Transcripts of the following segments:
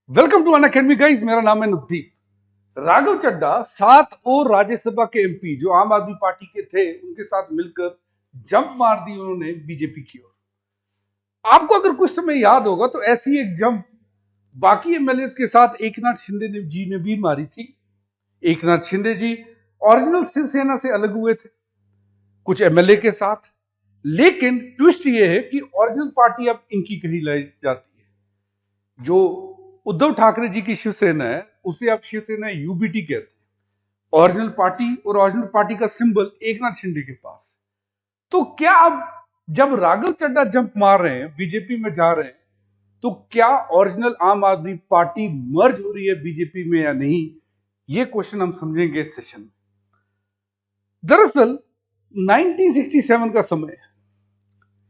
Welcome to Unacademy guys. मेरा नाम है नवदीप। राघव चड्ढा 7 और राज्यसभा के एमपी जो आम आदमी पार्टी के थे उनके साथ मिलकर जंप मार दी उन्होंने बीजेपी की ओर। आपको अगर कुछ समय याद होगा तो ऐसी एक जंप बाकी एमएलए के साथ एकनाथ शिंदे जी ने भी मारी थी। एकनाथ शिंदे जी ओरिजिनल शिवसेना से अलग हुए थे कुछ एमएलए के साथ, लेकिन ट्विस्ट ये है कि ओरिजिनल पार्टी अब इनकी कही लाई जाती है। जो उद्धव ठाकरे जी की शिवसेना है उसे अब शिवसेना यूबीटी कहते हैं। ओरिजिनल पार्टी और ओरिजिनल पार्टी का सिंबल एकनाथ शिंदे के पास। तो क्या अब जब राघव चड्ढा जंप मार रहे हैं, बीजेपी में जा रहे हैं, तो क्या ओरिजिनल आम आदमी पार्टी मर्ज हो रही है बीजेपी में या नहीं, ये क्वेश्चन हम समझेंगे इस सेशन में। दरअसल 1967 का समय है।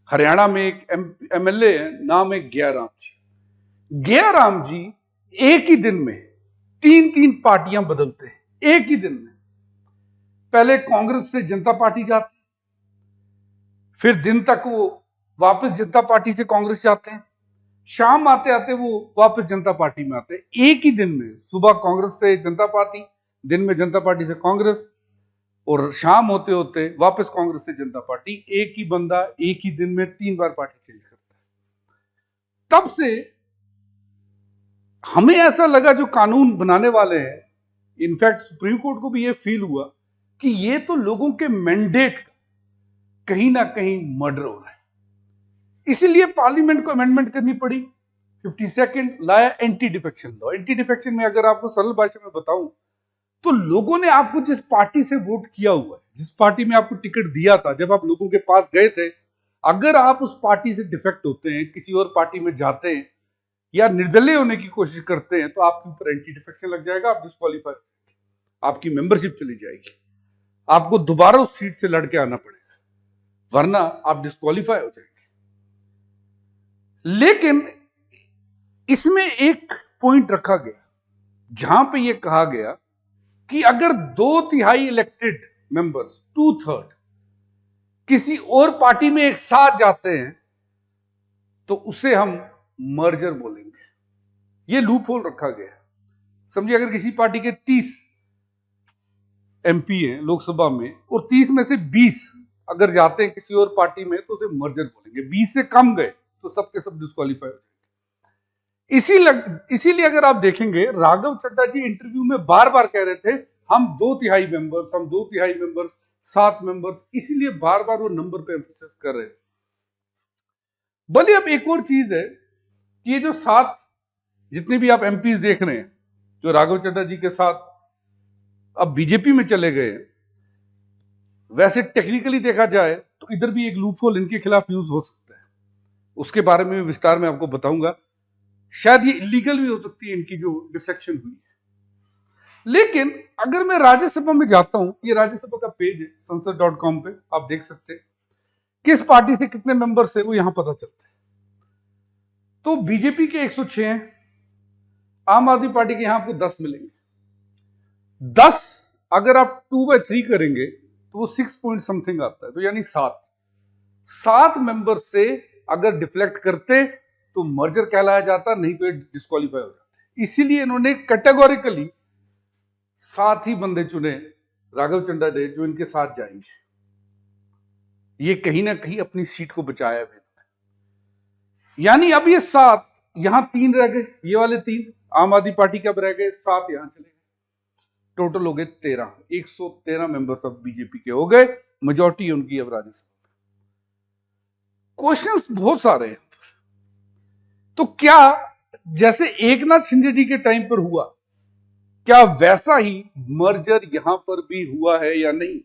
हरियाणा में एक एमएलए है, नाम है गयाराम जी। गयाराम जी एक ही दिन में 3 पार्टियां बदलते हैं। एक ही दिन में पहले कांग्रेस से जनता पार्टी जाते, फिर दिन तक वो वापस जनता पार्टी से कांग्रेस जाते हैं, शाम आते आते वो वापस जनता पार्टी में आते हैं। एक ही दिन में सुबह कांग्रेस से जनता पार्टी, दिन में जनता पार्टी से कांग्रेस, और शाम होते होते वापस कांग्रेस से जनता पार्टी। एक ही बंदा एक ही दिन में 3 बार पार्टी चेंज करता है। तब से हमें ऐसा लगा जो कानून बनाने वाले हैं, इनफैक्ट सुप्रीम कोर्ट को भी यह फील हुआ कि ये तो लोगों के मैंडेट का कहीं ना कहीं मर्डर हो रहा है। इसीलिए पार्लियामेंट को अमेंडमेंट करनी पड़ी। 52nd लाया anti defection law. Anti defection में अगर आपको सरल भाषा में बताऊं तो लोगों ने आपको जिस पार्टी से वोट किया हुआ है, जिस पार्टी में आपको टिकट दिया था, जब आप लोगों के पास गए थे, अगर आप उस पार्टी से डिफेक्ट होते हैं, किसी और पार्टी में जाते हैं या निर्दलीय होने की कोशिश करते हैं, तो आपके ऊपर एंटी डिफेक्शन लग जाएगा, आप डिस्क्वालीफाई, आपकी मेंबरशिप चली जाएगी, आपको दोबारा उस सीट से लड़के आना पड़ेगा, वरना आप डिस्क्वालीफाई हो जाएंगे। लेकिन इसमें एक पॉइंट रखा गया जहां पे यह कहा गया कि अगर 2/3 इलेक्टेड मेंबर्स, 2/3 किसी और पार्टी में एक साथ जाते हैं तो उसे हम मर्जर बोलेंगे। यह लूप होल रखा गया। समझिए अगर किसी पार्टी के 30 एमपी हैं लोकसभा में और 30 में से 20 अगर जाते हैं किसी और पार्टी में तो उसे मर्जर बोलेंगे। 20 से कम गए तो सबके सब डिस्क्वालीफाई हो जाएंगे। इसीलिए अगर आप देखेंगे राघव चड्ढा जी इंटरव्यू में बार बार कह रहे थे हम 2/3 मेंबर्स, हम 2/3 मेंबर्स, 7 मेंबर्स, इसीलिए बार बार वो नंबर पे एम्फेसिस कर रहे थे। भले अब एक और चीज है कि ये जो 7 जितने भी आप एमपीज देख रहे हैं जो राघव चड्ढा जी के साथ अब बीजेपी में चले गए, वैसे टेक्निकली देखा जाए तो इधर भी एक लूपहोल इनके खिलाफ यूज हो सकता है। उसके बारे में विस्तार में आपको बताऊंगा। शायद ये इलीगल भी हो सकती है इनकी जो डिफेक्शन हुई है। लेकिन अगर मैं राज्यसभा में जाता हूं, ये राज्यसभा का पेज है संसद.com पे, आप देख सकते हैं किस पार्टी से कितने मेंबर्स है वो यहां पता चलता है। तो बीजेपी के 106 हैं, आम आदमी पार्टी के यहां आपको 10 मिलेंगे। 10 अगर आप 2/3 करेंगे तो वो 6 पॉइंट समथिंग आता है, तो यानी 7 मेंबर से अगर डिफ्लेक्ट करते तो मर्जर कहलाया जाता, नहीं तो डिस्क्वालीफाई हो जाते। इसीलिए इन्होंने कैटेगोरिकली 7 ही बंदे चुने राघव चड्ढा ने जो इनके साथ जाएंगे। ये कहीं ना कहीं अपनी सीट को बचाया भी, यानी अब ये 7 यहां 3 रह गए, ये वाले 3 आम आदमी पार्टी के अब रह गए, 7 यहां चले गए, टोटल हो गए 13। 113 मेंबर्स अब बीजेपी के हो गए, मेजॉरिटी उनकी अब राज्यसभा। क्वेश्चंस बहुत सारे हैं। तो क्या जैसे एकनाथ शिंदे जी के टाइम पर हुआ, क्या वैसा ही मर्जर यहां पर भी हुआ है या नहीं?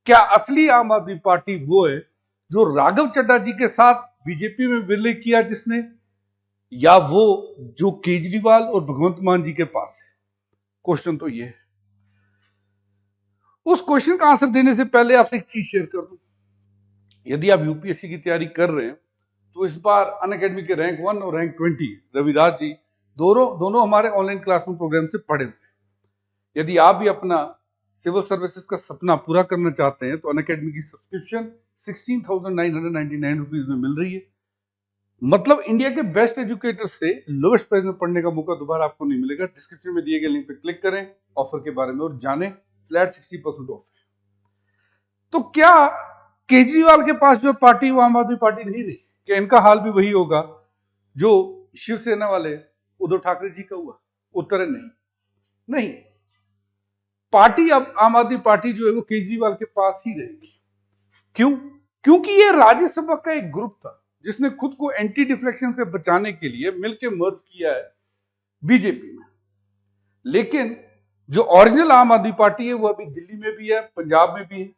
क्या असली आम आदमी पार्टी वो है जो राघव चड्ढा जी के साथ बीजेपी में विलय किया जिसने, या वो जो केजरीवाल और भगवंत मान जी के पास है? क्वेश्चन तो ये है। उस क्वेश्चन का आंसर देने से पहले आपसे एक चीज शेयर कर दूं। यदि आप यूपीएससी की तैयारी कर रहे हैं तो इस बार अनअकैडमी के रैंक 1 और रैंक 20 रविराज जी दोनों हमारे ऑनलाइन क्लासरूम प्रोग्राम से पढ़े थे। यदि आप भी अपना सिविल सर्विसेज का सपना पूरा करना चाहते हैं तो अनअकैडमी की सब्सक्रिप्शन 16,999 रुपीज में मिल रही है। मतलब इंडिया के बेस्ट एजुकेटर्स से लोवेस्ट प्राइस में पढ़ने का मौका दोबारा आपको नहीं मिलेगा। डिस्क्रिप्शन में दिए गए लिंक पे क्लिक करें, ऑफर के बारे में और जानें। फ्लैट 60% ऑफ है। तो क्या केजरीवाल के पास जो पार्टी वो आम आदमी पार्टी नहीं रही? क्या इनका हाल भी वही होगा जो शिवसेना वाले उद्धव ठाकरे जी का हुआ? उत्तर है नहीं। नहीं, पार्टी अब आम आदमी पार्टी जो है वो केजरीवाल के पास ही रहेगी। क्यों? क्योंकि ये राज्यसभा का एक ग्रुप था जिसने खुद को एंटी डिफ्लेक्शन से बचाने के लिए मिलकर मर्ज किया है बीजेपी में। लेकिन जो ओरिजिनल आम आदमी पार्टी है वो अभी दिल्ली में भी है, पंजाब में भी है।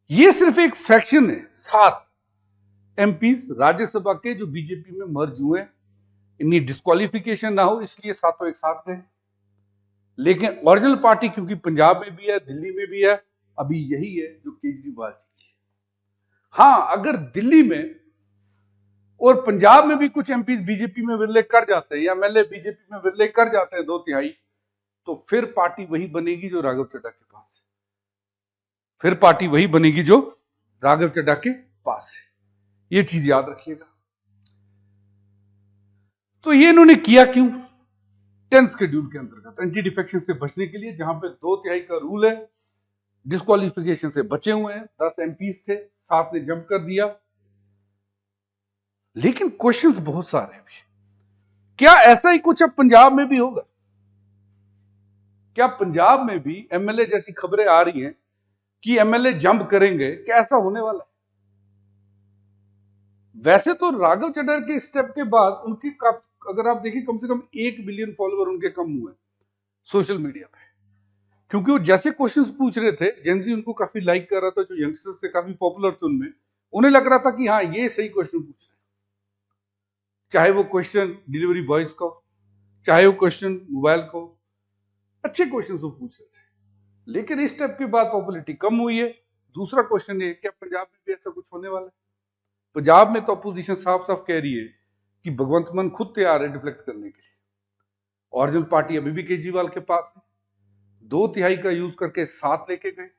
ये सिर्फ एक फ्रैक्शन है, 7 एमपीज राज्यसभा के जो बीजेपी में मर्ज हुए। इनकी डिस्क्वालिफिकेशन ना हो इसलिए सातों एक साथ गए। लेकिन ओरिजिनल पार्टी क्योंकि पंजाब में भी है, दिल्ली में भी है, अभी यही है जो केजरीवाल जी की है। हाँ, अगर दिल्ली में और पंजाब में भी कुछ एमपी बीजेपी में विरले कर जाते हैं या एमएलए बीजेपी में विरले कर जाते हैं 2/3, तो फिर पार्टी वही बनेगी जो राघव चड्ढा के पास है। फिर पार्टी वही बनेगी जो राघव चड्ढा के पास है। ये चीज याद रखिएगा। तो ये इन्होंने किया क्यों? 10 शेड्यूल के अंतर्गत एंटी डिफेक्शन से बचने के लिए, जहां पे 2/3 का रूल है, डिस्क्वालिफिकेशन से बचे हुए हैं। 10 एमपीज थे, 7 ने जंप कर दिया। लेकिन क्वेश्चंस बहुत सारे हैं। क्या ऐसा ही कुछ अब पंजाब में भी होगा? क्या पंजाब में भी एमएलए जैसी खबरें आ रही हैं कि एमएलए जंप करेंगे? क्या ऐसा होने वाला है? वैसे तो राघव चड्ढा के स्टेप के बाद उनकी अगर आप देखिए कम से कम 1 बिलियन फॉलोअर उनके कम हुए सोशल मीडिया पे, क्योंकि वो जैसे क्वेश्चंस पूछ रहे थे, जेनजी उनको काफी लाइक कर रहा था, जो यंगस्टर्स थे काफी पॉपुलर थे उनमें, उन्हें लग रहा था कि हाँ ये सही क्वेश्चन पूछ रहे हैं। चाहे वो क्वेश्चन डिलीवरी बॉयज का, चाहे वो क्वेश्चन मोबाइल को, अच्छे क्वेश्चन वो पूछ रहे थे। लेकिन इस स्टेप के बाद पॉपुलैरिटी कम हुई है। दूसरा क्वेश्चन है, क्या पंजाब में भी ऐसा कुछ होने वाला है? पंजाब में तो अपोजिशन साफ साफ कह रही है कि भगवंत मान खुद तैयार है डिफ्लेक्ट करने के लिए। ओरिजिनल पार्टी अभी भी केजरीवाल के पास है। 2/3 का यूज करके 7 लेके गए।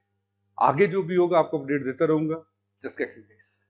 आगे जो भी होगा आपको अपडेट देता रहूंगा। जस्ट